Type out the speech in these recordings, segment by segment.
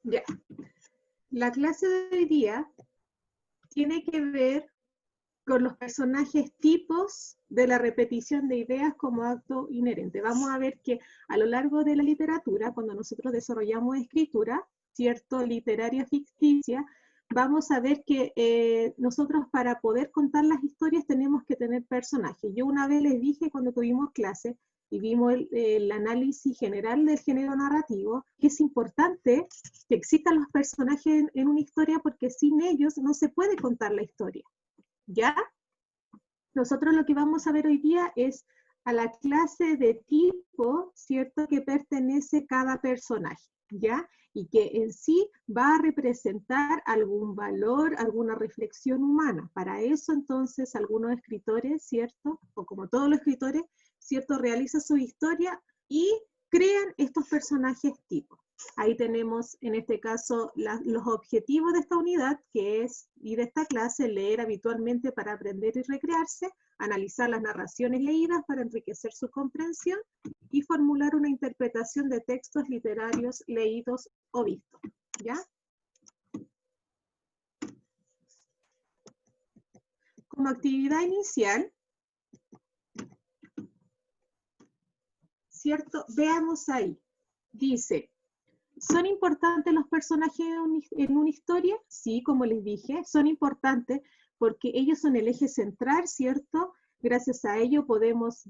Ya. La clase de hoy día tiene que ver con los personajes tipos de la repetición de ideas como acto inherente. Vamos a ver que a lo largo de la literatura, cuando nosotros desarrollamos escritura, ¿cierto? Literaria ficticia, vamos a ver que nosotros para poder contar las historias tenemos que tener personajes. Yo una vez les dije cuando tuvimos clase y vimos el análisis general del género narrativo, que es importante que existan los personajes en una historia porque sin ellos no se puede contar la historia. ¿Ya? Nosotros lo que vamos a ver hoy día es a la clase de tipo, ¿cierto?, que pertenece cada personaje, ¿ya? Y que en sí va a representar algún valor, alguna reflexión humana. Para eso, entonces, algunos escritores, ¿cierto?, o como todos los escritores, ¿cierto?, realizan su historia y crean estos personajes tipos. Ahí tenemos, en este caso, los objetivos de esta unidad, que es, y de esta clase, leer habitualmente para aprender y recrearse, analizar las narraciones leídas para enriquecer su comprensión y formular una interpretación de textos literarios leídos o vistos. ¿Ya? Como actividad inicial, ¿cierto? Veamos ahí. Dice, ¿son importantes los personajes en una historia? Sí, como les dije, son importantes porque ellos son el eje central, ¿cierto? Gracias a ello podemos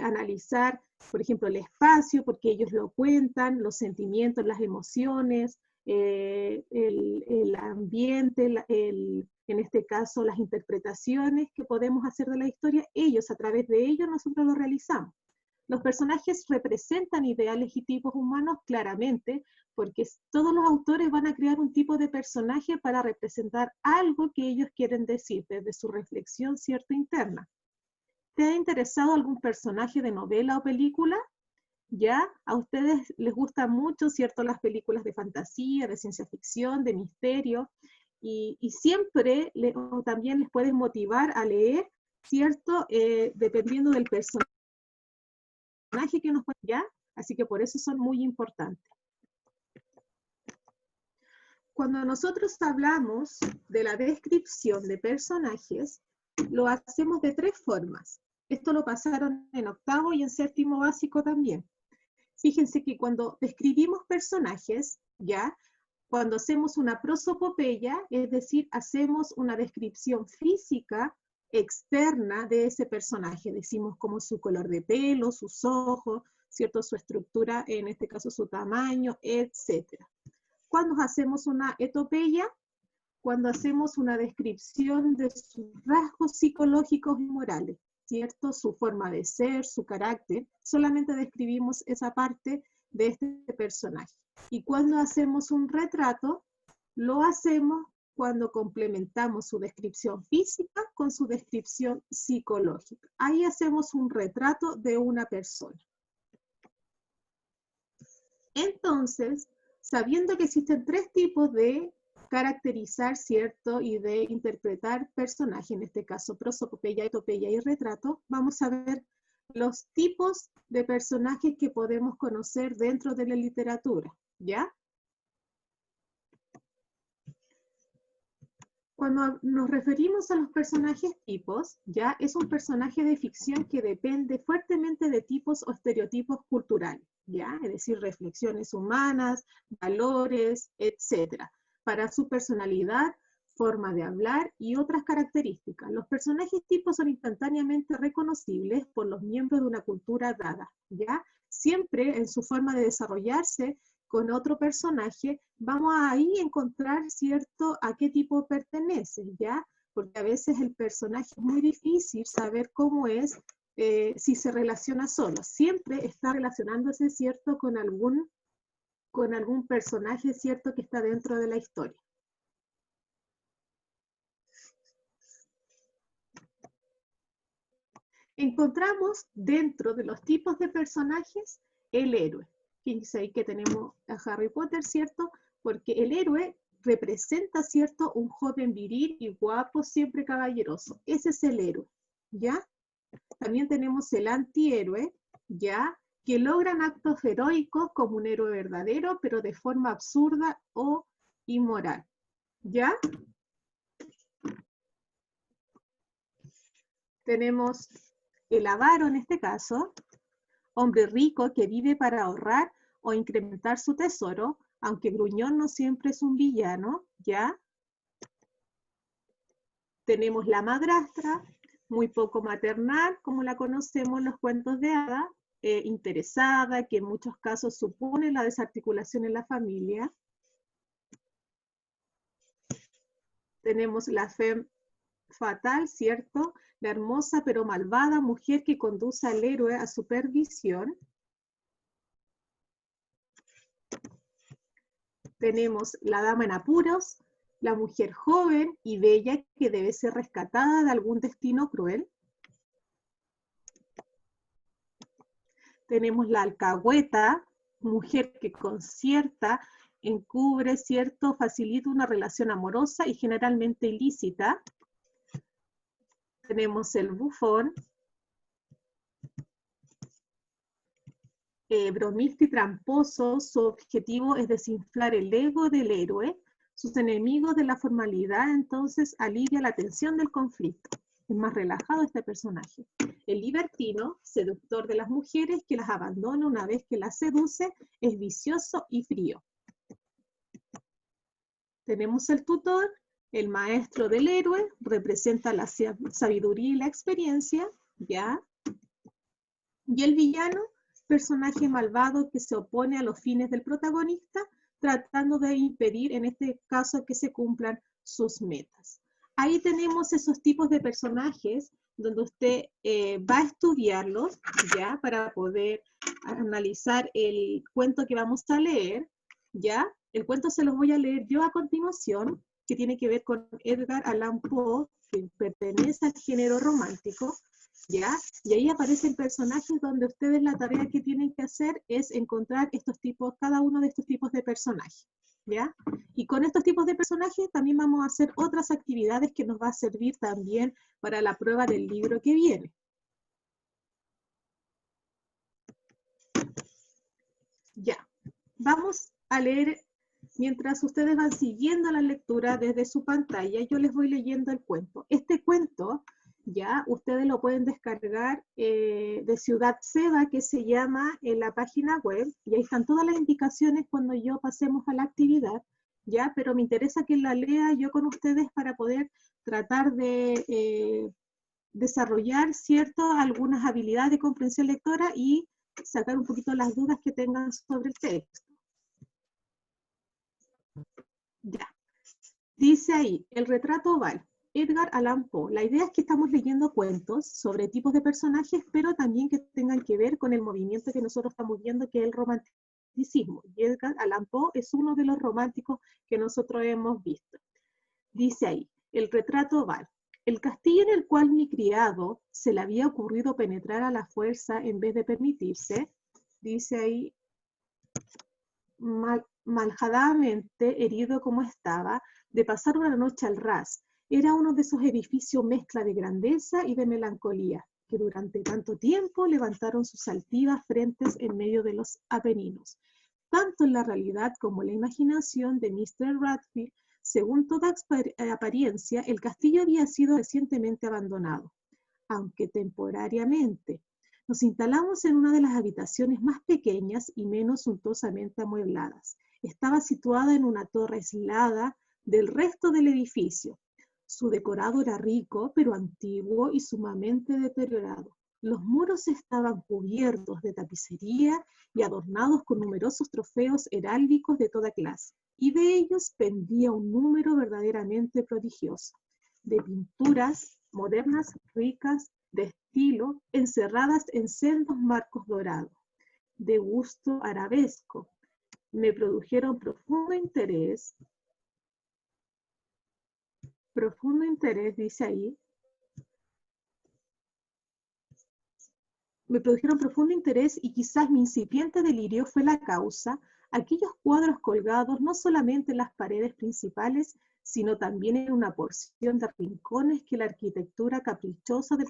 analizar, por ejemplo, el espacio, porque ellos lo cuentan, los sentimientos, las emociones, el ambiente, en este caso las interpretaciones que podemos hacer de la historia, ellos, a través de ellos, nosotros lo realizamos. Los personajes representan ideales y tipos humanos claramente, porque todos los autores van a crear un tipo de personaje para representar algo que ellos quieren decir desde su reflexión cierta interna. ¿Te ha interesado algún personaje de novela o película? ¿Ya? A ustedes les gustan mucho, ¿cierto?, las películas de fantasía, de ciencia ficción, de misterio, y siempre o también les pueden motivar a leer, ¿cierto?, dependiendo del personaje que nos puede, ¿ya? Así que por eso son muy importantes. Cuando nosotros hablamos de la descripción de personajes, lo hacemos de tres formas. Esto lo pasaron en octavo y en séptimo básico también. Fíjense que cuando describimos personajes, ¿ya? Cuando hacemos una prosopopeya, es decir, hacemos una descripción física externa de ese personaje. Decimos como su color de pelo, sus ojos, ¿cierto?, su estructura, en este caso su tamaño, etc. Cuando hacemos una etopeya, cuando hacemos una descripción de sus rasgos psicológicos y morales, ¿cierto? Su forma de ser, su carácter, solamente describimos esa parte de este personaje. Y cuando hacemos un retrato, lo hacemos cuando complementamos su descripción física con su descripción psicológica. Ahí hacemos un retrato de una persona. Entonces, sabiendo que existen tres tipos de caracterizar, ¿cierto?, y de interpretar personajes, en este caso prosopopeya, etopeya y retrato, vamos a ver los tipos de personajes que podemos conocer dentro de la literatura, ¿ya? Cuando nos referimos a los personajes tipos, ya es un personaje de ficción que depende fuertemente de tipos o estereotipos culturales, ya, es decir, reflexiones humanas, valores, etcétera, para su personalidad, forma de hablar y otras características. Los personajes tipos son instantáneamente reconocibles por los miembros de una cultura dada, ya, siempre en su forma de desarrollarse con otro personaje, vamos a ahí encontrar, ¿cierto?, a qué tipo pertenece, ¿ya? Porque a veces el personaje es muy difícil saber cómo es si se relaciona solo. Siempre está relacionándose, ¿cierto?, con algún personaje, ¿cierto?, que está dentro de la historia. Encontramos dentro de los tipos de personajes el héroe. Fíjense ahí que tenemos a Harry Potter, ¿cierto? Porque el héroe representa, ¿cierto?, un joven viril y guapo, siempre caballeroso. Ese es el héroe, ¿ya? También tenemos el antihéroe, ¿ya? que logran actos heroicos como un héroe verdadero, pero de forma absurda o inmoral. ¿Ya? Tenemos el avaro en este caso, hombre rico que vive para ahorrar o incrementar su tesoro, aunque gruñón no siempre es un villano, ¿ya? Tenemos la madrastra, muy poco maternal, como la conocemos en los cuentos de hadas, interesada, que en muchos casos supone la desarticulación en la familia. Tenemos la femme fatal, ¿cierto? La hermosa pero malvada mujer que conduce al héroe a su perdición. Tenemos la dama en apuros, la mujer joven y bella que debe ser rescatada de algún destino cruel. Tenemos la alcahueta, mujer que concierta, encubre, ¿cierto? Facilita una relación amorosa y generalmente ilícita. Tenemos el bufón, bromista y tramposo, su objetivo es desinflar el ego del héroe, sus enemigos de la formalidad, entonces alivia la tensión del conflicto. Es más relajado este personaje. El libertino, seductor de las mujeres que las abandona una vez que las seduce, es vicioso y frío. Tenemos el tutor, el maestro del héroe, representa la sabiduría y la experiencia, ¿ya? Y el villano, personaje malvado que se opone a los fines del protagonista, tratando de impedir, en este caso, que se cumplan sus metas. Ahí tenemos esos tipos de personajes donde usted va a estudiarlos, ¿ya? Para poder analizar el cuento que vamos a leer, ¿ya? El cuento se los voy a leer yo a continuación, que tiene que ver con Edgar Allan Poe, que pertenece al género romántico, ¿ya? Y ahí aparecen personajes donde ustedes la tarea que tienen que hacer es encontrar estos tipos, cada uno de estos tipos de personajes, ¿ya? Y con estos tipos de personajes también vamos a hacer otras actividades que nos va a servir también para la prueba del libro que viene. Ya, vamos a leer, mientras ustedes van siguiendo la lectura desde su pantalla, yo les voy leyendo el cuento. Este cuento, ya, ustedes lo pueden descargar de Ciudad Seda, que se llama en la página web, y ahí están todas las indicaciones cuando yo pasemos a la actividad, ya, pero me interesa que la lea yo con ustedes para poder tratar de desarrollar, ¿cierto?, algunas habilidades de comprensión lectora y sacar un poquito las dudas que tengan sobre el texto. Ya. Dice ahí, el retrato oval. Edgar Allan Poe. La idea es que estamos leyendo cuentos sobre tipos de personajes, pero también que tengan que ver con el movimiento que nosotros estamos viendo, que es el romanticismo. Y Edgar Allan Poe es uno de los románticos que nosotros hemos visto. Dice ahí, el retrato oval. El castillo en el cual mi criado se le había ocurrido penetrar a la fuerza en vez de permitirse, dice ahí, malhadamente herido como estaba, de pasar una noche al ras. Era uno de esos edificios mezcla de grandeza y de melancolía, que durante tanto tiempo levantaron sus altivas frentes en medio de los Apeninos. Tanto en la realidad como en la imaginación de Mr. Radcliffe, según toda apariencia, el castillo había sido recientemente abandonado, aunque temporariamente. Nos instalamos en una de las habitaciones más pequeñas y menos suntuosamente amuebladas. Estaba situada en una torre aislada del resto del edificio. Su decorado era rico, pero antiguo y sumamente deteriorado. Los muros estaban cubiertos de tapicería y adornados con numerosos trofeos heráldicos de toda clase, y de ellos pendía un número verdaderamente prodigioso, de pinturas modernas, ricas, de estilo, encerradas en sendos marcos dorados, de gusto arabesco. Me produjeron profundo interés, dice ahí, me produjeron profundo interés y quizás mi incipiente delirio fue la causa, aquellos cuadros colgados no solamente en las paredes principales, sino también en una porción de rincones que la arquitectura caprichosa del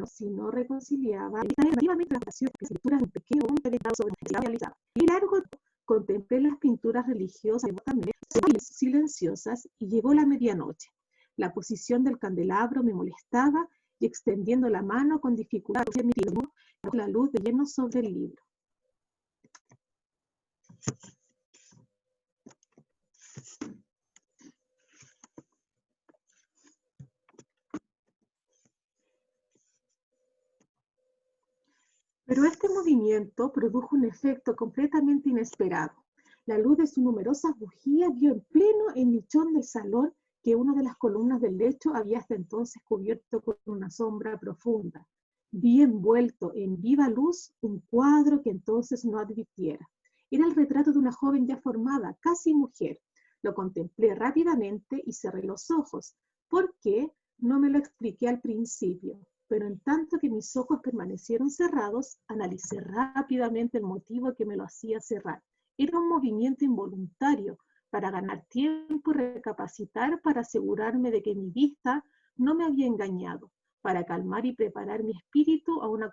si no reconciliaba negativamente las oraciones, las escrituras de un pequeño hombre dedicado sobre la realizada. Y largo contemplé las pinturas religiosas también silenciosas y llegó la medianoche. La posición del candelabro me molestaba y extendiendo la mano con dificultad la luz de lleno sobre el libro. Pero este movimiento produjo un efecto completamente inesperado. La luz de sus numerosas bujías vio en pleno el nichón del salón que una de las columnas del lecho había hasta entonces cubierto con una sombra profunda. Vi envuelto en viva luz un cuadro que entonces no advirtiera. Era el retrato de una joven ya formada, casi mujer. Lo contemplé rápidamente y cerré los ojos. ¿Por qué? No me lo expliqué al principio, pero en tanto que mis ojos permanecieron cerrados, analicé rápidamente el motivo que me lo hacía cerrar. Era un movimiento involuntario para ganar tiempo y recapacitar para asegurarme de que mi vista no me había engañado, para calmar y preparar mi espíritu a una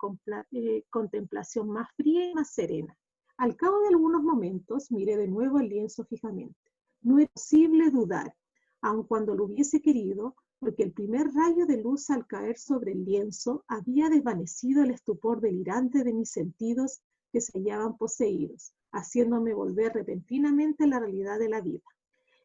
contemplación más fría y más serena. Al cabo de algunos momentos miré de nuevo el lienzo fijamente. No era posible dudar, aun cuando lo hubiese querido, porque el primer rayo de luz al caer sobre el lienzo había desvanecido el estupor delirante de mis sentidos que se hallaban poseídos, haciéndome volver repentinamente a la realidad de la vida.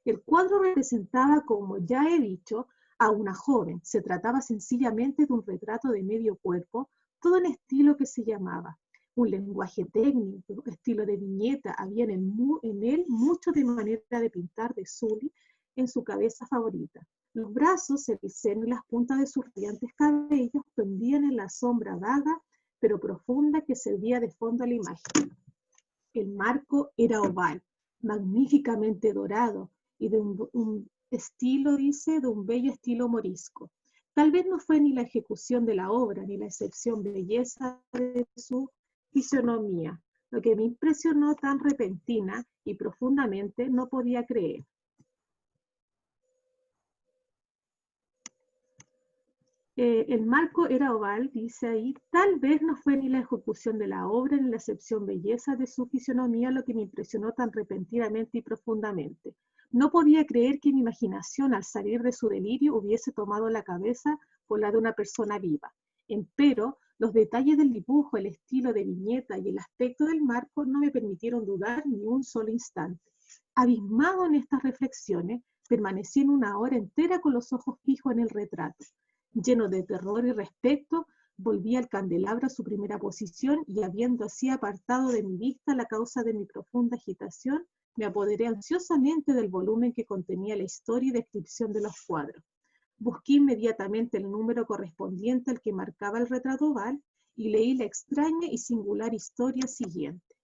El cuadro representaba, como ya he dicho, a una joven. Se trataba sencillamente de un retrato de medio cuerpo, todo en estilo que se llamaba. Un lenguaje técnico, estilo de viñeta, había en él mucho de manera de pintar de Sully en su cabeza favorita. Los brazos, el seno y las puntas de sus brillantes cabellos pendían en la sombra vaga pero profunda que servía de fondo a la imagen. El marco era oval, magníficamente dorado y de un estilo, dice, de un bello estilo morisco. Tal vez no fue ni la ejecución de la obra ni la excepción belleza de su fisonomía, lo que me impresionó tan repentina y profundamente no podía creer. El marco era oval, dice ahí, tal vez no fue ni la ejecución de la obra ni la excepción belleza de su fisonomía lo que me impresionó tan repentinamente y profundamente. No podía creer que mi imaginación al salir de su delirio hubiese tomado la cabeza por la de una persona viva. Empero, los detalles del dibujo, el estilo de viñeta y el aspecto del marco no me permitieron dudar ni un solo instante. Abismado en estas reflexiones, permanecí en una hora entera con los ojos fijos en el retrato. Lleno de terror y respeto, volví al candelabro a su primera posición y habiendo así apartado de mi vista la causa de mi profunda agitación, me apoderé ansiosamente del volumen que contenía la historia y descripción de los cuadros. Busqué inmediatamente el número correspondiente al que marcaba el retrato oval y leí la extraña y singular historia siguiente.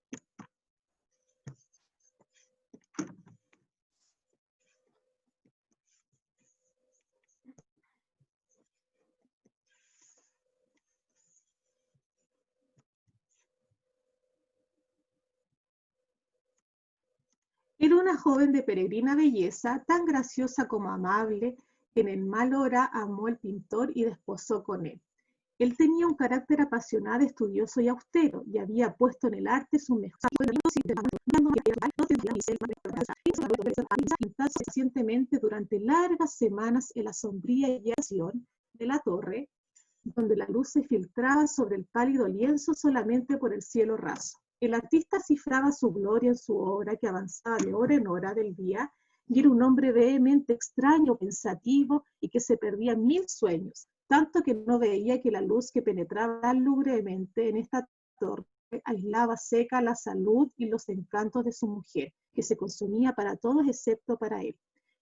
Era una joven de peregrina belleza, tan graciosa como amable, que en el mal hora amó al pintor y desposó con él. Él tenía un carácter apasionado, estudioso y austero, y había puesto en el arte su mejor recientemente durante largas semanas en la sombría habitación de la torre, donde la luz se filtraba sobre el pálido lienzo solamente por el cielo raso. El artista cifraba su gloria en su obra que avanzaba de hora en hora del día y era un hombre vehemente extraño, pensativo y que se perdía en mil sueños, tanto que no veía que la luz que penetraba tan lúgubremente en esta torre aislaba seca la salud y los encantos de su mujer, que se consumía para todos excepto para él.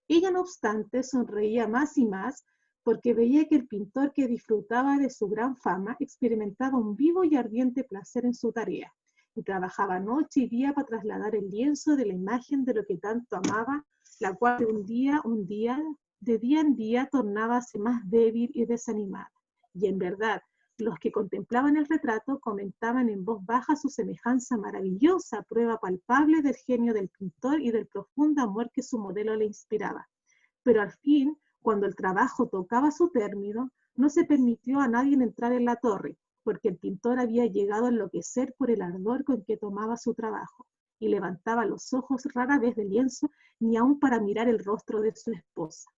Ella, no obstante, sonreía más y más porque veía que el pintor que disfrutaba de su gran fama experimentaba un vivo y ardiente placer en su tarea y trabajaba noche y día para trasladar el lienzo de la imagen de lo que tanto amaba, la cual de día en día tornábase más débil y desanimada. Y en verdad, los que contemplaban el retrato comentaban en voz baja su semejanza maravillosa, prueba palpable del genio del pintor y del profundo amor que su modelo le inspiraba. Pero al fin, cuando el trabajo tocaba su término, No se permitió a nadie entrar en la torre, porque el pintor había llegado a enloquecer por el ardor con que tomaba su trabajo, y levantaba los ojos rara vez del lienzo, ni aun para mirar el rostro de su esposa.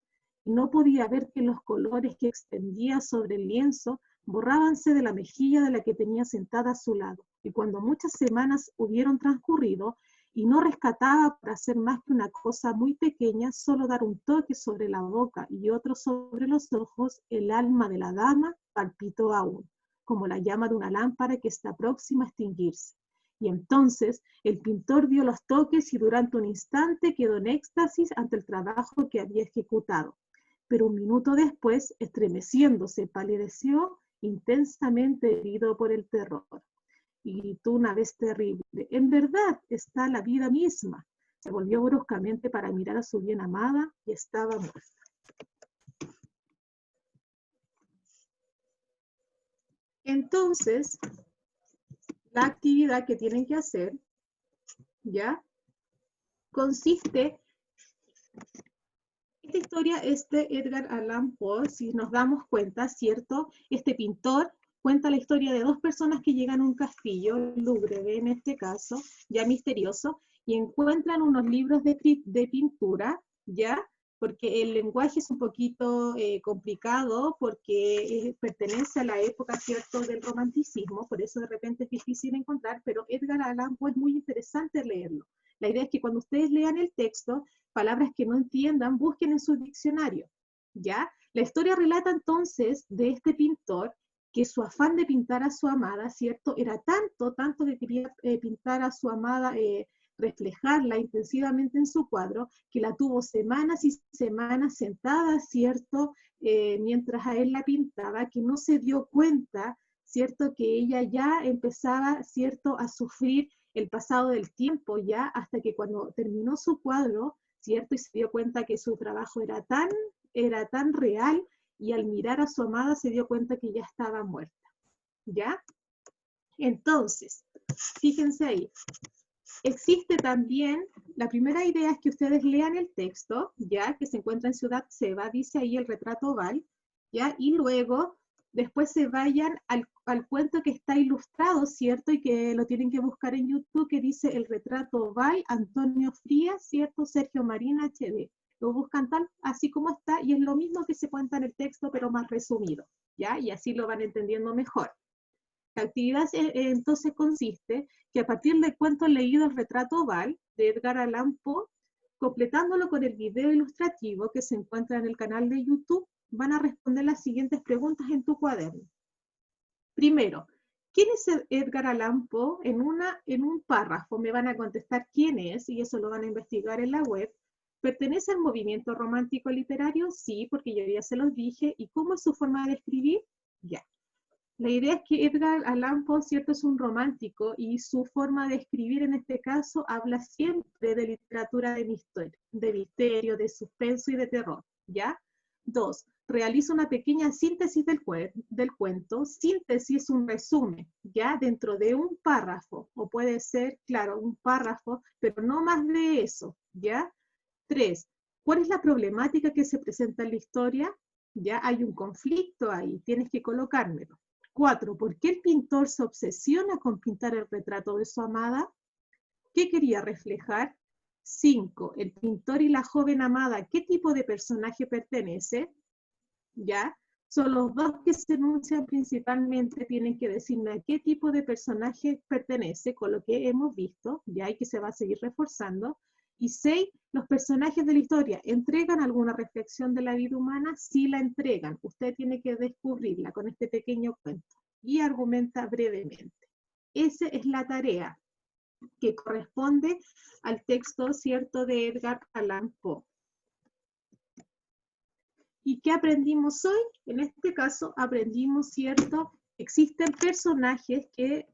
Y no podía ver que los colores que extendía sobre el lienzo borrábanse de la mejilla de la que tenía sentada a su lado, y cuando muchas semanas hubieron transcurrido, y no rescataba para hacer más que una cosa muy pequeña, solo dar un toque sobre la boca y otro sobre los ojos, el alma de la dama palpitó aún, como la llama de una lámpara que está próxima a extinguirse. Y entonces el pintor dio los toques y durante un instante quedó en éxtasis ante el trabajo que había ejecutado. Pero un minuto después, estremeciéndose, palideció, intensamente herido por el terror. Y gritó una vez terrible: en verdad está la vida misma. Se volvió bruscamente para mirar a su bien amada y estaba muerta. Entonces, la actividad que tienen que hacer, ¿ya? Consiste, esta historia es de Edgar Allan Poe, si nos damos cuenta, ¿cierto? Este pintor cuenta la historia de dos personas que llegan a un castillo, lúgubre en este caso, ya misterioso, y encuentran unos libros de pintura, ¿ya? Porque el lenguaje es un poquito complicado, porque pertenece a la época, ¿cierto?, del romanticismo, por eso de repente es difícil encontrar, pero Edgar Allan Poe es muy interesante leerlo. La idea es que cuando ustedes lean el texto, palabras que no entiendan, busquen en su diccionario, ¿ya? La historia relata entonces de este pintor que su afán de pintar a su amada, ¿cierto? Era tanto que quería pintar a su amada, reflejarla intensivamente en su cuadro, que la tuvo semanas y semanas sentada, ¿cierto? Mientras a él la pintaba, que no se dio cuenta, ¿cierto? Que ella ya empezaba, ¿cierto?, a sufrir el pasado del tiempo ya, hasta que cuando terminó su cuadro, ¿cierto? Y se dio cuenta que su trabajo era tan real, y al mirar a su amada se dio cuenta que ya estaba muerta, ¿ya? Entonces, fíjense ahí, existe también, la primera idea es que ustedes lean el texto, ¿ya? Que se encuentra en Ciudad Seba, dice ahí el retrato Val, ¿ya? Y luego, después se vayan al cuento que está ilustrado, ¿cierto? Y que lo tienen que buscar en YouTube, que dice el retrato Val, Antonio Frías, ¿cierto? Sergio Marín HD. Lo buscan tal, así como está, y es lo mismo que se cuenta en el texto, pero más resumido, ¿ya? Y así lo van entendiendo mejor. La actividad entonces consiste que a partir del cuento leído El retrato Val, de Edgar Allan Poe, completándolo con el video ilustrativo que se encuentra en el canal de YouTube, van a responder las siguientes preguntas en tu cuaderno. Primero, ¿quién es Edgar Allan Poe? En un párrafo me van a contestar quién es, y eso lo van a investigar en la web. ¿Pertenece al movimiento romántico literario? Sí, porque yo ya se los dije. ¿Y cómo es su forma de escribir? Ya. La idea es que Edgar Allan Poe, ¿cierto?, es un romántico, y su forma de escribir en este caso habla siempre de literatura de misterio, de suspenso y de terror, ¿ya? 2. Realiza una pequeña síntesis del cuento. Síntesis es un resumen, ¿ya? Dentro de un párrafo, o puede ser, claro, un párrafo, pero no más de eso, ¿ya? 3. ¿Cuál es la problemática que se presenta en la historia? Ya hay un conflicto ahí, tienes que colocármelo. 4. ¿Por qué el pintor se obsesiona con pintar el retrato de su amada? ¿Qué quería reflejar? 5. El pintor y la joven amada, ¿qué tipo de personaje pertenece? ¿Ya? Son los dos que se enuncian principalmente, tienen que decirme a qué tipo de personaje pertenece, con lo que hemos visto, ya, y que se va a seguir reforzando. Y 6, los personajes de la historia, ¿entregan alguna reflexión de la vida humana? Sí la entregan, usted tiene que descubrirla con este pequeño cuento, y argumenta brevemente. Esa es la tarea que corresponde al texto, ¿cierto?, de Edgar Allan Poe. ¿Y qué aprendimos hoy? En este caso aprendimos, ¿cierto? Existen personajes que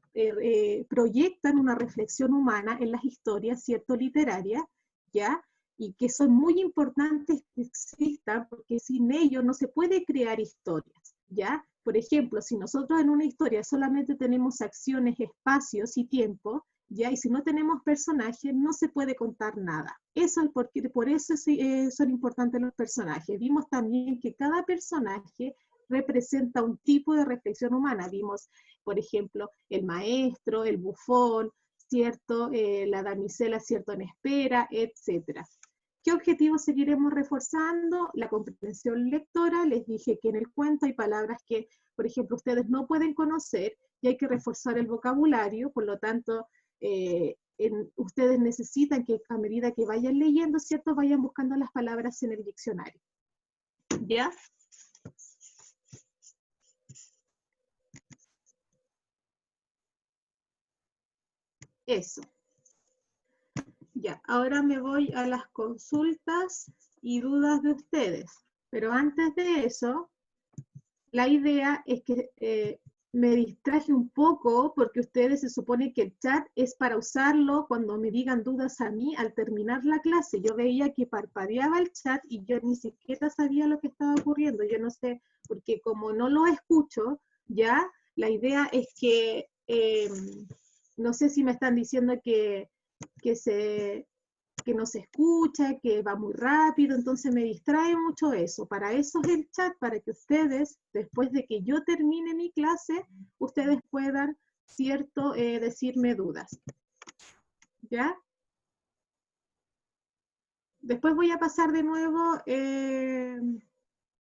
proyectan una reflexión humana en las historias, ¿cierto?, literarias, ¿ya? Y que son muy importantes que existan, porque sin ellos no se puede crear historias, ¿ya? Por ejemplo, si nosotros en una historia solamente tenemos acciones, espacios y tiempo, ¿ya? Y si no tenemos personajes, no se puede contar nada. Eso es porque, por eso son importantes los personajes. Vimos también que cada personaje representa un tipo de reflexión humana. Vimos, por ejemplo, el maestro, el bufón, ¿cierto? La damisela, ¿cierto? En espera, etc. ¿Qué objetivos seguiremos reforzando? La comprensión lectora. Les dije que en el cuento hay palabras que, por ejemplo, ustedes no pueden conocer y hay que reforzar el vocabulario, por lo tanto, ustedes necesitan que a medida que vayan leyendo, ¿cierto? Vayan buscando las palabras en el diccionario. ¿Ya? Eso. Ya, ahora me voy a las consultas y dudas de ustedes. Pero antes de eso, la idea es que me distraje un poco porque ustedes se supone que el chat es para usarlo cuando me digan dudas a mí al terminar la clase. Yo veía que parpadeaba el chat y yo ni siquiera sabía lo que estaba ocurriendo. Yo no sé, porque como no lo escucho, ya, la idea es que, no sé si me están diciendo que se que no se escucha, que va muy rápido, entonces me distrae mucho eso. Para eso es el chat, para que ustedes, después de que yo termine mi clase, ustedes puedan, ¿cierto?, decirme dudas. ¿Ya? Después voy a pasar de nuevo